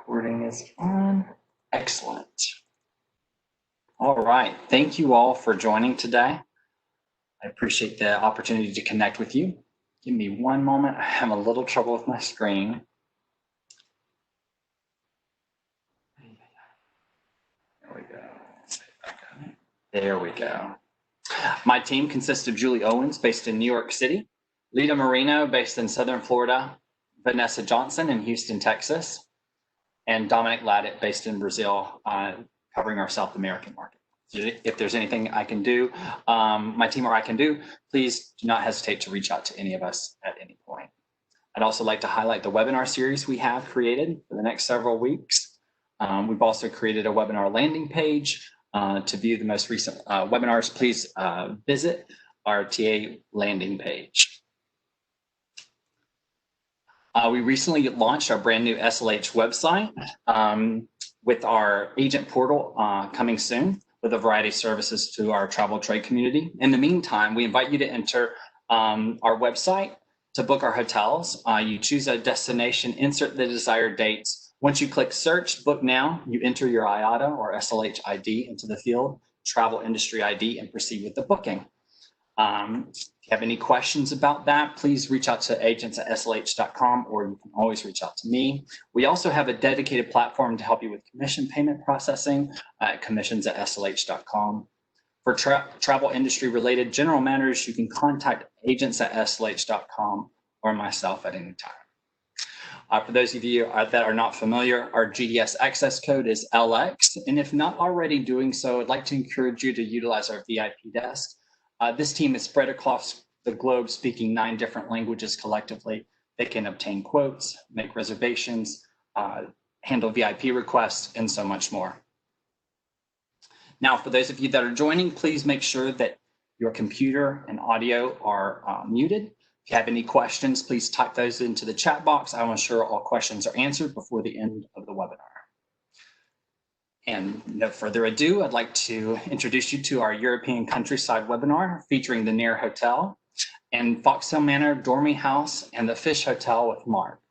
Recording is on. Excellent. All right. Thank you all for joining today. I appreciate the opportunity to connect with you. Give me one moment. I have a little trouble with my screen. There we go. There we go. My team consists of Julie Owens, based in New York City, Lita Marino, based in Southern Florida, Vanessa Johnson in Houston, Texas, and Dominic Laddit, based in Brazil, covering our South American market. If there's anything I can do, my team or I can do, please do not hesitate to reach out to any of us at any point. I'd also like to highlight the webinar series we have created for the next several weeks. We've also created a webinar landing page. To view the most recent webinars, please visit our TA landing page. We recently launched our brand new SLH website with our agent portal coming soon with a variety of services to our travel trade community. In the meantime, we invite you to enter our website to book our hotels. You choose a destination, insert the desired dates. Once you click search, book now, you enter your IATA or SLH ID into the field, travel industry ID, and proceed with the booking. If you have any questions about that, please reach out to agents@slh.com, or you can always reach out to me. We also have a dedicated platform to help you with commission payment processing at commissions@slh.com. For travel industry related general matters, you can contact agents@slh.com or myself at any time. For those of you that are not familiar, our GDS access code is LX. And if not already doing so, I'd like to encourage you to utilize our VIP desk. This team is spread across the globe, speaking 9 different languages collectively. They can obtain quotes, make reservations, handle VIP requests, and so much more. Now, for those of you that are joining, please make sure that your computer and audio are muted. If you have any questions, please type those into the chat box. I will ensure all questions are answered before the end of the webinar. And no further ado, I'd like to introduce you to our European countryside webinar featuring the Nair Hotel and Foxhill Manor, Dormy House, and the Fish Hotel with Mark.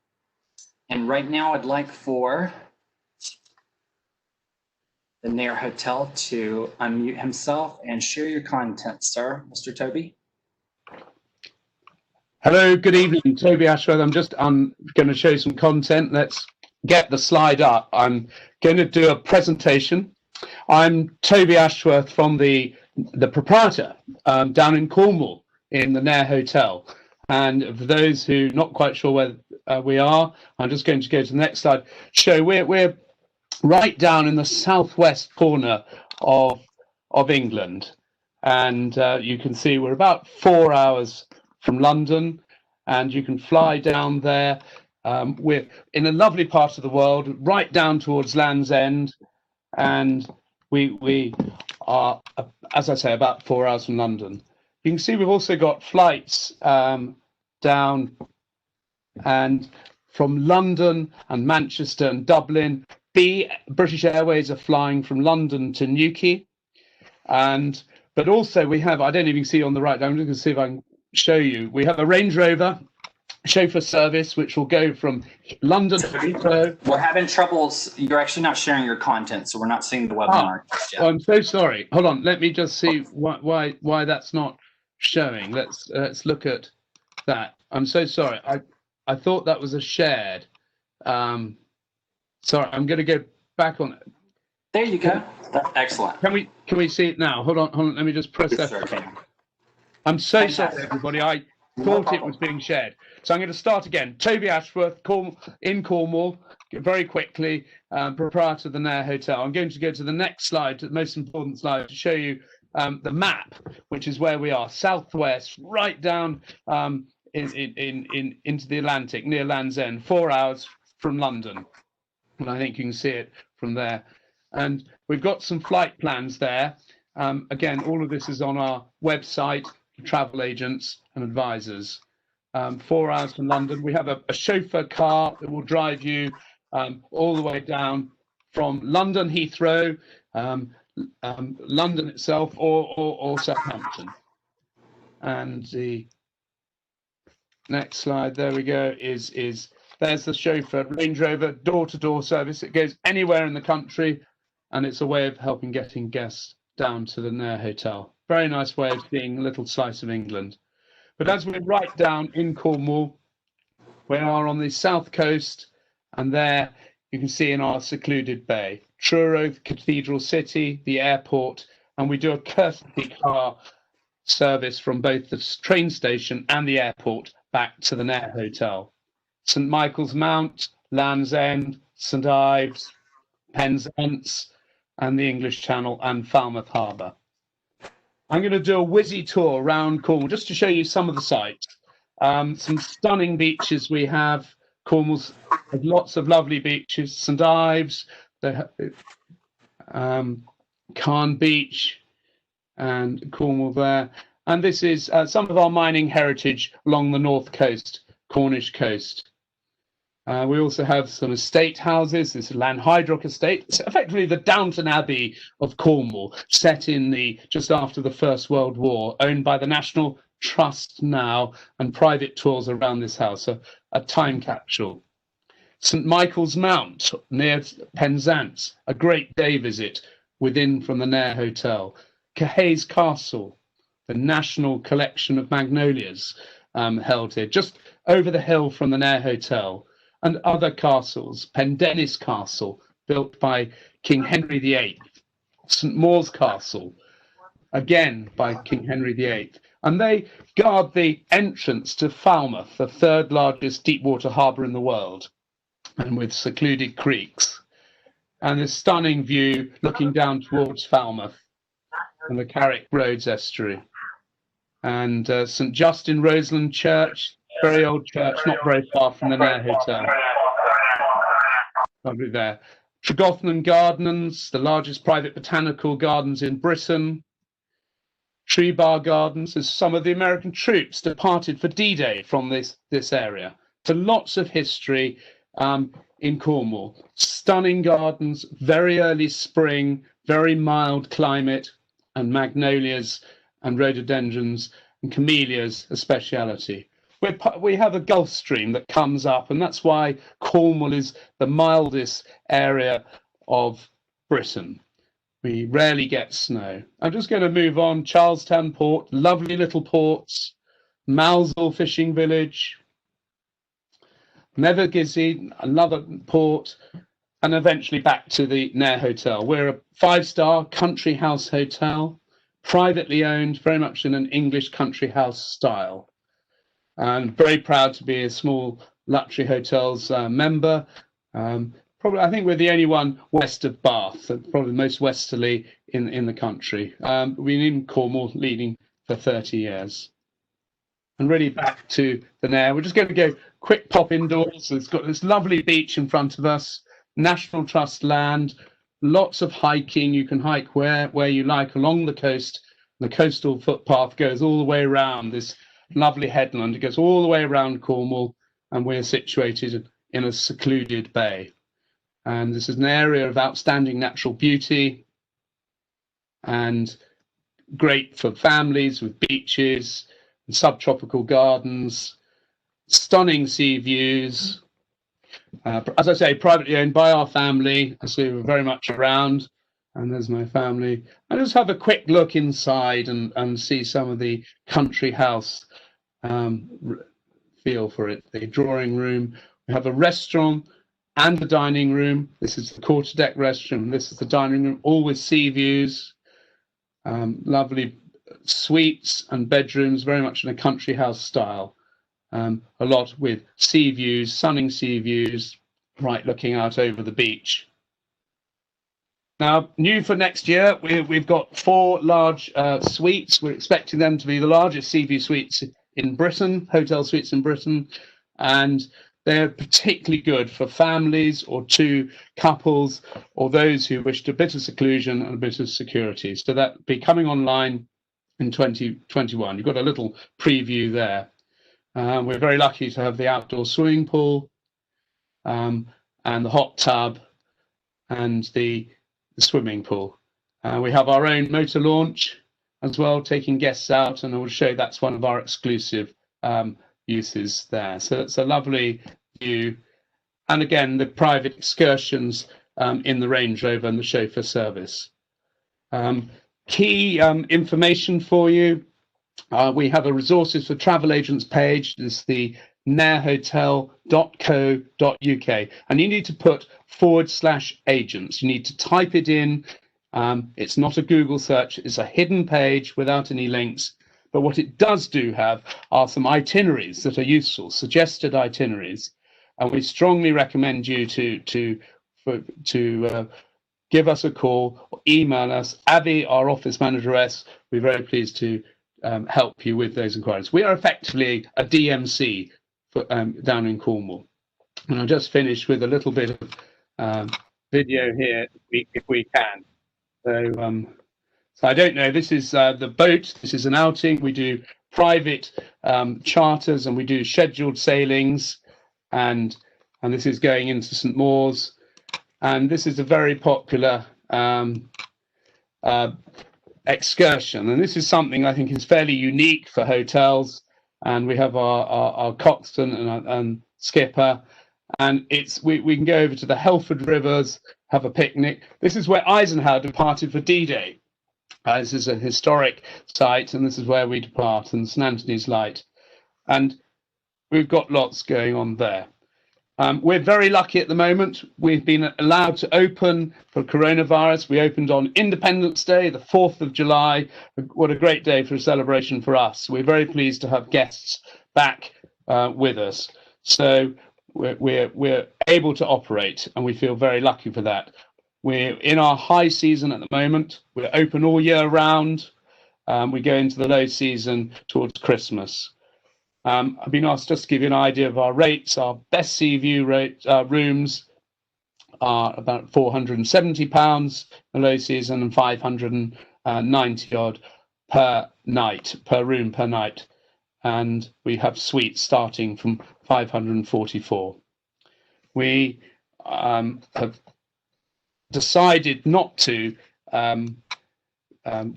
And right now I'd like for the Nair Hotel to unmute himself and share your content, sir. Mr. Toby. Hello, good evening, Toby Ashworth. I'm going to show some content. Let's get the slide up. I'm going to do a presentation. I'm Toby Ashworth from the proprietor down in Cornwall in the Nair Hotel. And for those who are not quite sure where we are, I'm just going to go to the next slide. We're right down in the southwest corner of England. And you can see we're about 4 hours from London, and you can fly down there. We're in a lovely part of the world, right down towards Land's End, and we are, as I say, about 4 hours from London. You can see we've also got flights down and from London and Manchester and Dublin. British Airways are flying from London to Newquay, but also we have, I don't even see on the right, I'm just going to see if I can show you. We have a Range Rover chauffeur service, which will go from London to Heathrow. We're having troubles. You're actually not sharing your content, so we're not seeing the webinar. Oh, I'm so sorry. Hold on. Let me just see why that's not showing. Let's look at that. I'm so sorry. I thought that was a shared. Sorry, I'm going to go back on it. There you go. That's excellent. Can we see it now? Hold on. Let me just press that. Okay. I'm so sorry, everybody. I thought it was being shared. So I'm going to start again. Toby Ashworth, in Cornwall, very quickly, proprietor of the Nair Hotel. I'm going to go to the next slide, the most important slide, to show you the map, which is where we are, southwest, right down into the Atlantic, near Land's End, 4 hours from London. And I think you can see it from there. And we've got some flight plans there. Again, all of this is on our website, travel agents and advisors. 4 hours from London. We have a chauffeur car that will drive you all the way down from London Heathrow, London itself, or Southampton. And the next slide, there we go, is There's the chauffeur Range Rover door-to-door service. It goes anywhere in the country, and it's a way of helping getting guests down to the Nair Hotel. Very nice way of seeing a little slice of England. But as we're right down in Cornwall, we are on the south coast, and there you can see in our secluded bay, Truro, the cathedral city, the airport, and we do a courtesy car service from both the train station and the airport back to the Nair Hotel. St Michael's Mount, Land's End, St Ives, Penzance, and the English Channel and Falmouth Harbour. I'm going to do a whizzy tour around Cornwall just to show you some of the sights. Some stunning beaches we have. Cornwall's has lots of lovely beaches. St Ives, Carn Beach, and Cornwall there. And this is some of our mining heritage along the north coast, Cornish coast. We also have some estate houses. This is Lanhydrock Estate. It's effectively the Downton Abbey of Cornwall, set in just after the First World War, owned by the National Trust now, and private tours around this house, a time capsule. St Michael's Mount near Penzance, a great day visit within from the Nair Hotel. Cahay's Castle, the national collection of magnolias held here, just over the hill from the Nair Hotel. And other castles, Pendennis Castle, built by King Henry VIII, St Maur's Castle, again by King Henry VIII. And they guard the entrance to Falmouth, the third largest deep water harbour in the world, and with secluded creeks. And this stunning view looking down towards Falmouth and the Carrick Roads estuary. And St Justin Roseland Church, very old church, not very far from the Nair Hotel. Lovely there. Tregothnan Gardens, the largest private botanical gardens in Britain. Tree Bar Gardens, as some of the American troops departed for D-Day from this area. So lots of history in Cornwall. Stunning gardens, very early spring, very mild climate, and magnolias and rhododendrons and camellias a speciality. We have a Gulf Stream that comes up, and that's why Cornwall is the mildest area of Britain. We rarely get snow. I'm just going to move on. Charlestown Port, lovely little ports. Mousehole Fishing Village. Nethergizzy, another port, and eventually back to the Nair Hotel. We're a 5-star country house hotel, privately owned, very much in an English country house style. And very proud to be a small luxury hotels member. Probably, I think we're the only one west of Bath, probably the most westerly in the country. We've been in Cornwall leading for 30 years. And really back to the Nair. We're just going to go quick pop indoors. It's got this lovely beach in front of us, National Trust land, lots of hiking. You can hike where you like along the coast. The coastal footpath goes all the way around this lovely headland. It goes all the way around Cornwall, and we're situated in a secluded bay. And this is an area of outstanding natural beauty and great for families with beaches and subtropical gardens, stunning sea views. As I say, privately owned by our family, so we're very much around. And there's my family. I just have a quick look inside and see some of the country house feel for it. The drawing room. We have a restaurant and a dining room. This is the quarterdeck restaurant. This is the dining room, all with sea views. Lovely suites and bedrooms, very much in a country house style. A lot with sea views, stunning sea views, right looking out over the beach. Now, new for next year, we've got 4 large suites. We're expecting them to be the largest sea view suites in Britain, hotel suites in Britain, and they're particularly good for families or 2 couples or those who wish a bit of seclusion and a bit of security. So that'll be coming online in 2021. You've got a little preview there. We're very lucky to have the outdoor swimming pool and the hot tub and the swimming pool. We have our own motor launch as well, taking guests out, and I will show that's one of our exclusive uses there. So it's a lovely view and again, the private excursions in the Range Rover and the chauffeur service. Key information for you. We have a resources for travel agents page. This is the nairhotel.co.uk, and you need to put /agents. You need to type it in. It's not a Google search. It's a hidden page without any links. But what it does do have are some itineraries that are useful, suggested itineraries, and we strongly recommend you to give us a call or email us. Avi, our office manageress, we're very pleased to help you with those inquiries. We are effectively a DMC for, down in Cornwall. And I'll just finish with a little bit of video here, if we can. So I don't know, this is the boat, this is an outing. We do private charters and we do scheduled sailings, and this is going into St. Mawes. And this is a very popular excursion, and this is something I think is fairly unique for hotels. And we have our coxswain and skipper, and we can go over to the Helford Rivers, have a picnic. This is where Eisenhower departed for D-Day. This is a historic site, and this is where we depart, and St Anthony's Light, and we've got lots going on there. We're very lucky at the moment. We've been allowed to open for coronavirus. We opened on Independence Day, the 4th of July. What a great day for a celebration for us. We're very pleased to have guests back with us. So we're able to operate, and we feel very lucky for that. We're in our high season at the moment. We're open all year round. We go into the low season towards Christmas. I've been asked just to give you an idea of our rates. Our best sea view rate rooms are about £470 the low season, and 590 odd per night, per room per night. And we have suites starting from 544. We have decided not to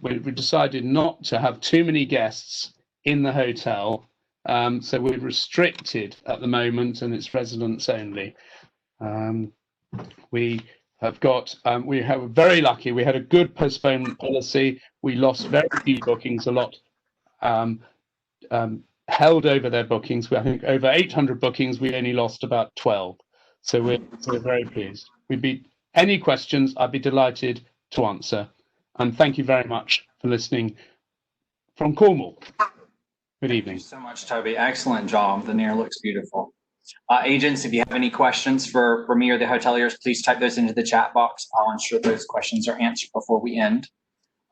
we decided not to have too many guests in the hotel. So we're restricted at the moment, and it's residents only. We have very lucky. We had a good postponement policy. We lost very few bookings. A lot held over their bookings. I think over 800 bookings. We only lost about 12. So we're very pleased. Any questions, I'd be delighted to answer. And thank you very much for listening from Cornwall. Good evening. Thank you so much, Toby. Excellent job. The Nair looks beautiful. Agents, if you have any questions for me or the hoteliers, please type those into the chat box. I'll ensure those questions are answered before we end.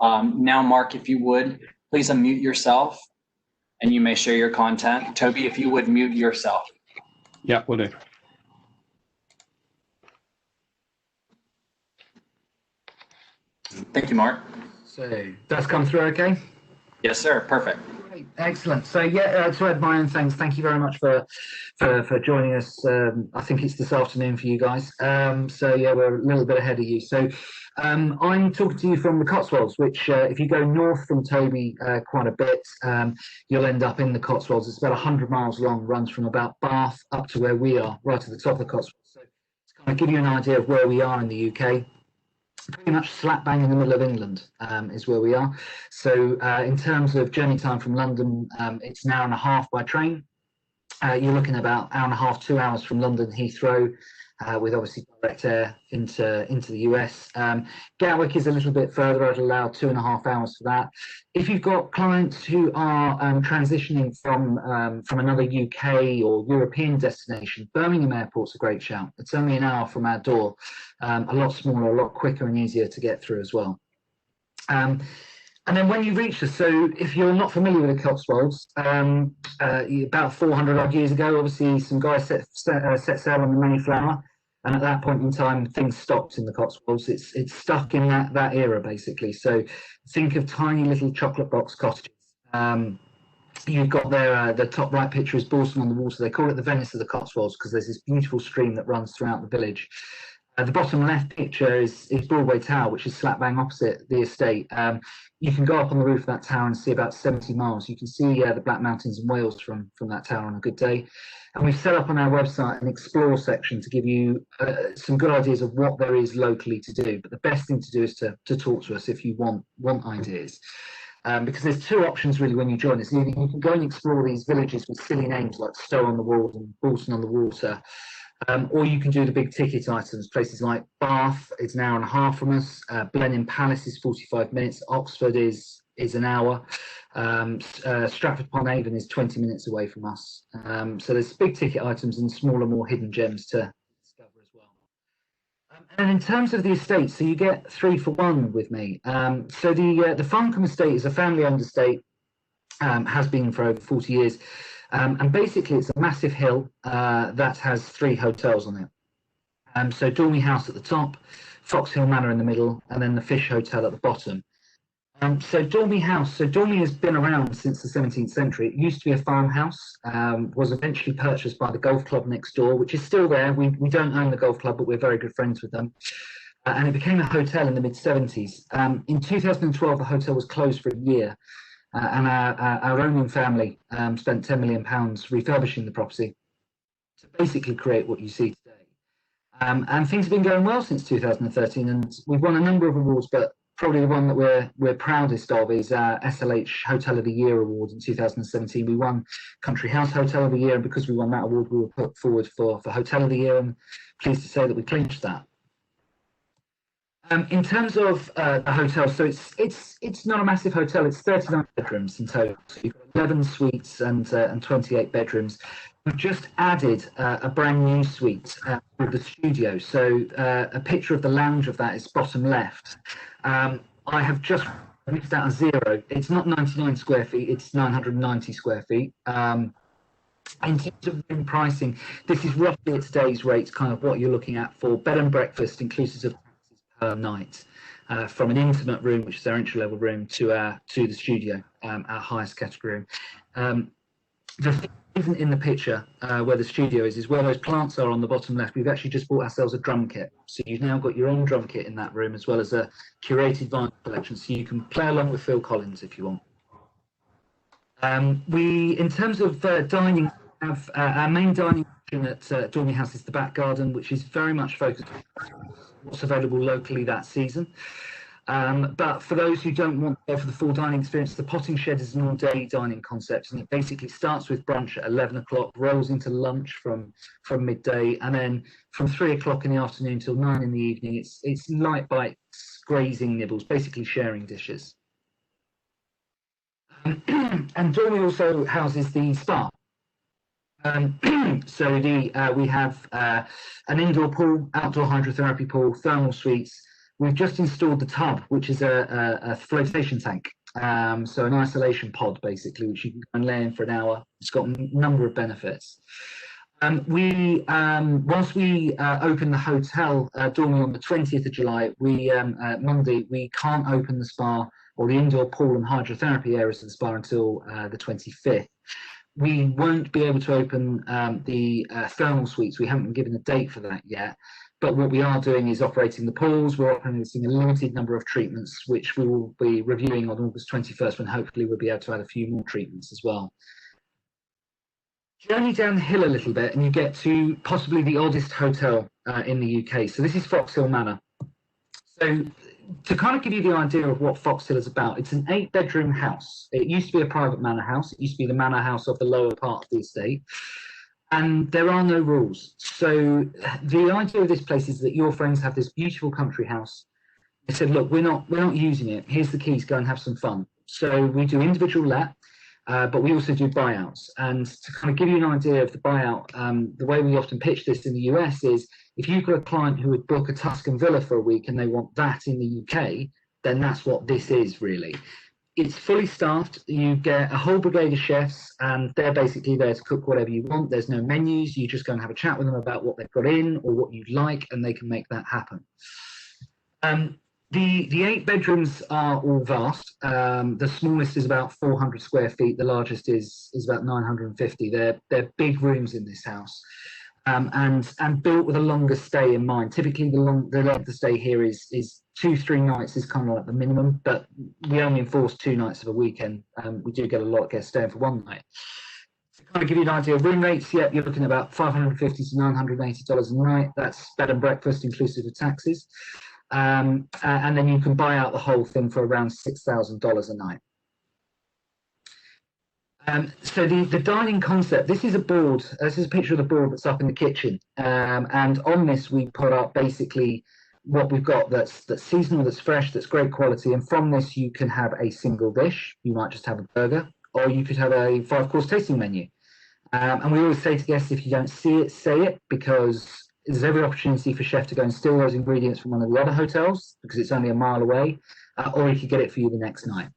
Now, Mark, if you would, please unmute yourself and you may share your content. Toby, if you would mute yourself. Yeah, will do. Thank you, Mark. So that's come through okay? Yes, sir. Perfect. Great. Excellent. So yeah, to add my own thanks, thank you very much for joining us. I think it's this afternoon for you guys. So yeah, we're a little bit ahead of you. So I'm talking to you from the Cotswolds, which if you go north from Toby quite a bit, you'll end up in the Cotswolds. It's about 100 miles long, runs from about Bath up to where we are, right at the top of the Cotswolds. So to kind of give you an idea of where we are in the UK, pretty much slap bang in the middle of England is where we are. So in terms of journey time from London, it's an hour and a half by train. You're looking about hour and a half, 2 hours from London Heathrow, with obviously direct air into the US. Gatwick is a little bit further. I'd allow 2.5 hours for that. If you've got clients who are transitioning from another UK or European destination, Birmingham Airport's a great shout. It's only an hour from our door, a lot smaller, a lot quicker and easier to get through as well. And then when you reach us, so if you're not familiar with the Cotswolds, about 400 odd years ago, obviously some guys set sail on the Mayflower, and at that point in time, things stopped in the Cotswolds. It's stuck in that era basically. So think of tiny little chocolate box cottages. You've got there, the top right picture is Balsam on the Water. They call it the Venice of the Cotswolds because there's this beautiful stream that runs throughout the village. The bottom left picture is Broadway Tower, which is slap bang opposite the estate. You can go up on the roof of that tower and see about 70 miles. You can see the Black Mountains in Wales from that tower on a good day. And we've set up on our website an explore section to give you some good ideas of what there is locally to do. But the best thing to do is to talk to us if you want ideas. Because there's two options really when you join us. Either you can go and explore these villages with silly names like Stow on the Wold and Bolton on the Water, or you can do the big ticket items, places like Bath, it's an hour and a half from us, Blenheim Palace is 45 minutes, Oxford is an hour, Stratford-upon-Avon is 20 minutes away from us. So there's big ticket items and smaller, more hidden gems to discover as well. And in terms of the estate, so you get 3 for 1 with me. So the Farncombe estate is a family-owned estate, has been for over 40 years. And basically, it's a massive hill that has 3 hotels on it. So Dormy House at the top, Foxhill Manor in the middle, and then the Fish Hotel at the bottom. So Dormy House, so Dormy has been around since the 17th century. It used to be a farmhouse, was eventually purchased by the golf club next door, which is still there. We don't own the golf club, but we're very good friends with them. And it became a hotel in the mid-70s. In 2012, the hotel was closed for a year. And our owning family spent £10 million refurbishing the property to basically create what you see today. And things have been going well since 2013, and we've won a number of awards, but probably the one that we're proudest of is our SLH Hotel of the Year award in 2017. We won Country House Hotel of the Year, and because we won that award, we were put forward for Hotel of the Year, and pleased to say that we clinched that. In terms of the hotel, so it's not a massive hotel. It's 39 bedrooms in total. So you've got 11 suites and 28 bedrooms. We've just added a brand new suite called the studio. So a picture of the lounge of that is bottom left. I have just reached out a 0. It's not 99 square feet. It's 990 square feet. In terms of room pricing, this is roughly at today's rates, kind of what you're looking at for bed and breakfast, inclusive of per night, from an intimate room, which is our entry-level room, to the studio, our highest category room. The thing that isn't in the picture where the studio is where those plants are on the bottom left. We've actually just bought ourselves a drum kit, so you've now got your own drum kit in that room, as well as a curated vinyl collection, so you can play along with Phil Collins if you want. In terms of dining, we have our main dining option at Dormy House is the back garden, which is very much focused on what's available locally that season. But for those who don't want to go for the full dining experience, the potting shed is an all-day dining concept, and it basically starts with brunch at 11 o'clock, rolls into lunch from midday, and then from 3 o'clock in the afternoon till 9 in the evening, it's light bites, grazing nibbles, basically sharing dishes. And Dormy also houses the spa. So we have an indoor pool, outdoor hydrotherapy pool, thermal suites. We've just installed the tub, which is a flotation tank. So an isolation pod, basically, which you can go and lay in for an hour. It's got a number of benefits. Whilst we open the hotel, Dormy, on the 20th of July, Monday, we can't open the spa or the indoor pool and hydrotherapy areas of the spa until the 25th. We won't be able to open the thermal suites. We haven't been given a date for that yet. But what we are doing is operating the pools. We're operating a limited number of treatments, which we will be reviewing on August 21st, when hopefully we'll be able to add a few more treatments as well. Journey down the hill a little bit, and you get to possibly the oddest hotel in the UK. So this is Foxhill Manor. So to kind of give you the idea of what Foxhill is about, it's an 8-bedroom house. It used to be a private manor house. It used to be the manor house of the lower part of the estate. And there are no rules. So the idea of this place is that your friends have this beautiful country house. They said, look, we're not using it. Here's the keys, go and have some fun. So we do individual let, but we also do buyouts. And to kind of give you an idea of the buyout, the way we often pitch this in the US is, if you've got a client who would book a Tuscan villa for a week and they want that in the UK, then that's what this is really. It's fully staffed. You get a whole brigade of chefs, and they're basically there to cook whatever you want. There's no menus. You just go and have a chat with them about what they've got in or what you'd like, and they can make that happen. The 8 bedrooms are all vast. The smallest is about 400 square feet. The largest is about 950. They're big rooms in this house. and built with a longer stay in mind. Typically, the length of the stay here is 2-3 nights is kind of like the minimum, but we only enforce 2 nights of a weekend. We do get a lot of guests staying for 1 night. To kind of give you an idea of room rates, yeah, you're looking at about $550 to $980 a night. That's bed and breakfast inclusive of taxes, and then you can buy out the whole thing for around $6,000 a night. So the dining concept, this is a board, this is a picture of the board that's up in the kitchen. And on this, we put up basically what we've got that's seasonal, that's fresh, that's great quality. And from this, you can have a single dish. You might just have a burger, or you could have a 5-course tasting menu. And we always say to guests, if you don't see it, say it, because there's every opportunity for chef to go and steal those ingredients from one of the other hotels, because it's only a mile away, or he could get it for you the next night.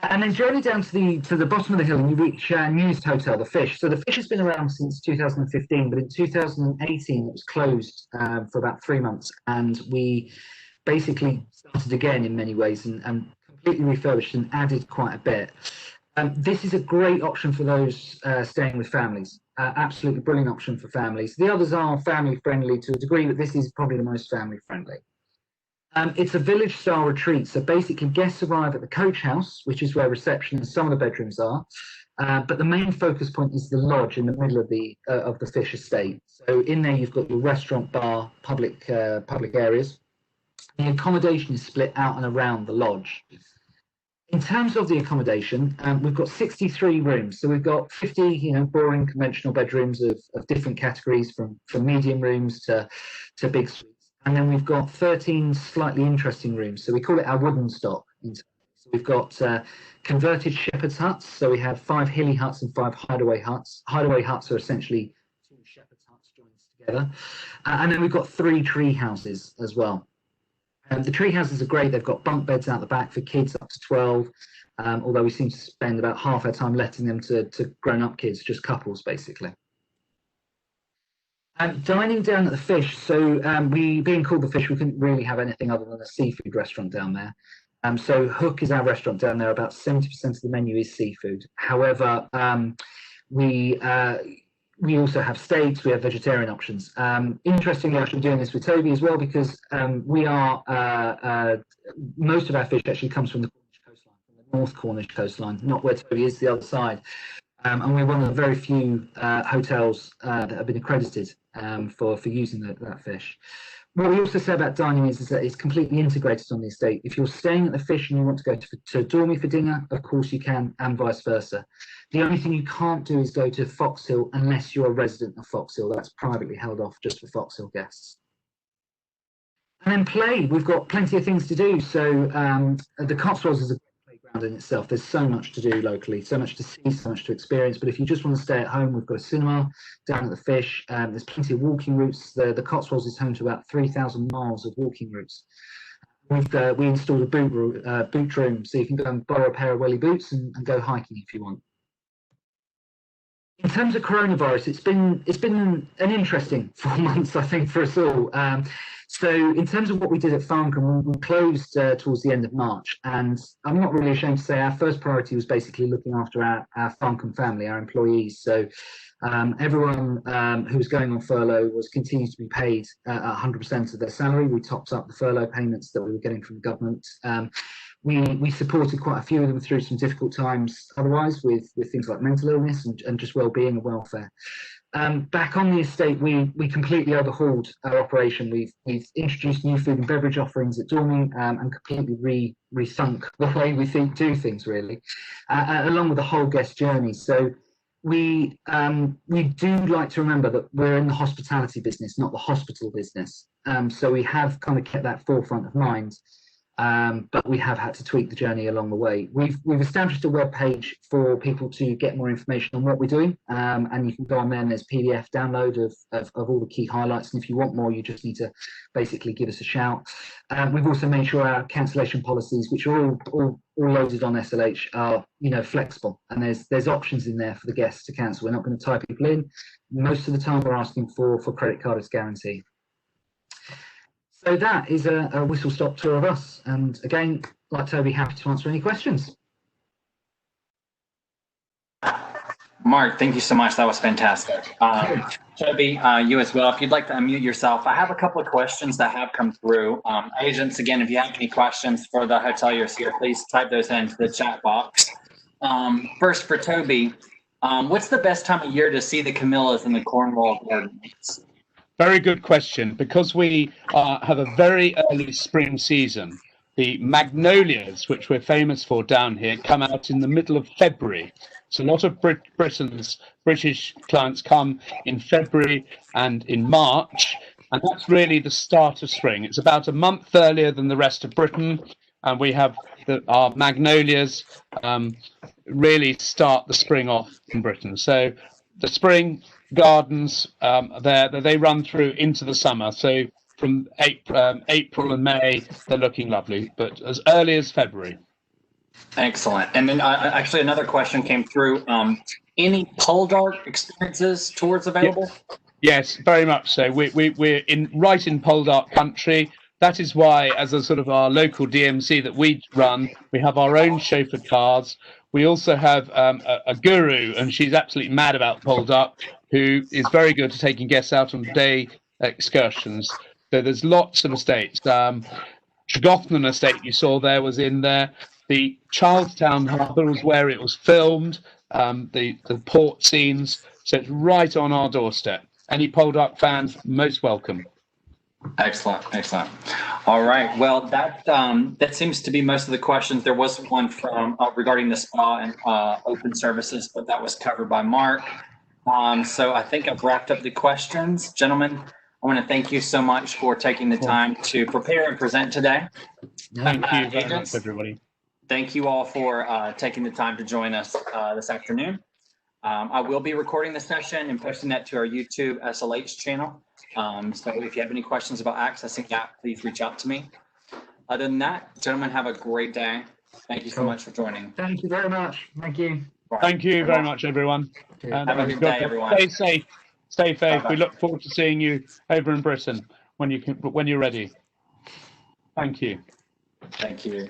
And then journey down to the bottom of the hill, and you reach newest hotel, the Fish. So the Fish has been around since 2015, but in 2018 it was closed for about 3 months, and we basically started again in many ways and completely refurbished and added quite a bit. This is a great option for those staying with families. Absolutely brilliant option for families. The others are family friendly to a degree, but this is probably the most family friendly. It's a village-style retreat, so basically guests arrive at the coach house, which is where reception and some of the bedrooms are, but the main focus point is the lodge in the middle of the Fish estate. So in there you've got your restaurant, bar, public areas. The accommodation is split out and around the lodge. In terms of the accommodation, we've got 63 rooms, so we've got 50, boring conventional bedrooms of different categories, from medium rooms to big suites. And then we've got 13 slightly interesting rooms. So we call it our wooden stock. So we've got converted shepherd's huts. So we have 5 hilly huts and 5 hideaway huts. Hideaway huts are essentially 2 shepherd's huts joined together. And then we've got 3 tree houses as well. The tree houses are great. They've got bunk beds out the back for kids up to 12, although we seem to spend about half our time letting them to grown-up kids, just couples basically. Dining down at the Fish, so we being called the Fish, we couldn't really have anything other than a seafood restaurant down there. So Hook is our restaurant down there. About 70% of the menu is seafood. However, we also have steaks, we have vegetarian options. Interestingly, I'm doing this with Toby as well, because we are, most of our fish actually comes from the Cornish coastline, from the North Cornish coastline, not where Toby is, the other side. And we're one of the very few hotels that have been accredited for using that fish. What we also say about dining is that it's completely integrated on the estate. If you're staying at the Fish and you want to go to Dormy for dinner, of course you can, and vice versa. The only thing you can't do is go to Foxhill unless you're a resident of Foxhill. That's privately held off just for Foxhill guests. And then play, we've got plenty of things to do. So the Cotswolds is a playground in itself. There's so much to do locally, so much to see, so much to experience. But if you just want to stay at home, we've got a cinema down at the Fish. There's plenty of walking routes. The Cotswolds is home to about 3,000 miles of walking routes. We installed a boot room, so you can go and borrow a pair of welly boots and go hiking if you want. In terms of coronavirus, it's been an interesting 4 months, I think, for us all. So in terms of what we did at Farncombe, we closed towards the end of March, and I'm not really ashamed to say our first priority was basically looking after our Farncombe family, our employees. So everyone who was going on furlough was continued to be paid 100% of their salary. We topped up the furlough payments that we were getting from the government. We supported quite a few of them through some difficult times otherwise, with things like mental illness and just well-being and welfare. Back on the estate, we completely overhauled our operation. We've introduced new food and beverage offerings at Dormy and completely rethunk the way we do things, really, along with the whole guest journey. So we do like to remember that we're in the hospitality business, not the hospital business. So we have kind of kept that forefront of mind. But we have had to tweak the journey along the way. We've established a web page for people to get more information on what we're doing, and you can go on there and there's PDF download of all the key highlights, and if you want more you just need to basically give us a shout. We've also made sure our cancellation policies, which are all loaded on SLH, are flexible, and there's options in there for the guests to cancel. We're not going to tie people in. Most of the time we're asking for credit card as guarantee. So that is a whistle-stop tour of us. And again, like Toby, happy to answer any questions. Mark, thank you so much. That was fantastic. Toby, you as well. If you'd like to unmute yourself, I have a couple of questions that have come through. Agents, again, if you have any questions for the hoteliers here, please type those into the chat box. First, for Toby, what's the best time of year to see the camellias in the Cornwall Gardens? Very good question. Because we have a very early spring season, the magnolias, which we're famous for down here, come out in the middle of February. So a lot of British clients come in February and in March, and that's really the start of spring. It's about a month earlier than the rest of Britain, and we have our magnolias really start the spring off in Britain. So the spring gardens they run through into the summer. So from April and May, they're looking lovely, but as early as February. Excellent. And then actually another question came through. Any pole dart experiences, tours available? Yes, very much so. We're right in pole dart country. That is why, as a sort of our local DMC that we run, we have our own chauffeured cars. We also have a guru, and she's absolutely mad about pole dart, who is very good at taking guests out on day excursions. So there's lots of estates. Tregothnan estate you saw there was in there. The Charlestown Harbour was where it was filmed, the port scenes. So it's right on our doorstep. Any pole dart fans, most welcome. Excellent, excellent. All right. Well, that seems to be most of the questions. There was one from regarding the spa and open services, but that was covered by Mark. So I think I've wrapped up the questions. Gentlemen, I want to thank you so much for taking the time to prepare and present today. Thank you very much, everybody. Thank you all for taking the time to join us this afternoon. I will be recording the session and posting that to our YouTube SLH channel. So if you have any questions about accessing that, please reach out to me. Other than that, gentlemen, have a great day. Thank you so much for joining. Thank you very much. Thank you. Thank you very much, everyone. Have a good day, everyone. Stay safe. Stay safe. Bye-bye. We look forward to seeing you over in Britain when you're ready. Thank you. Thank you.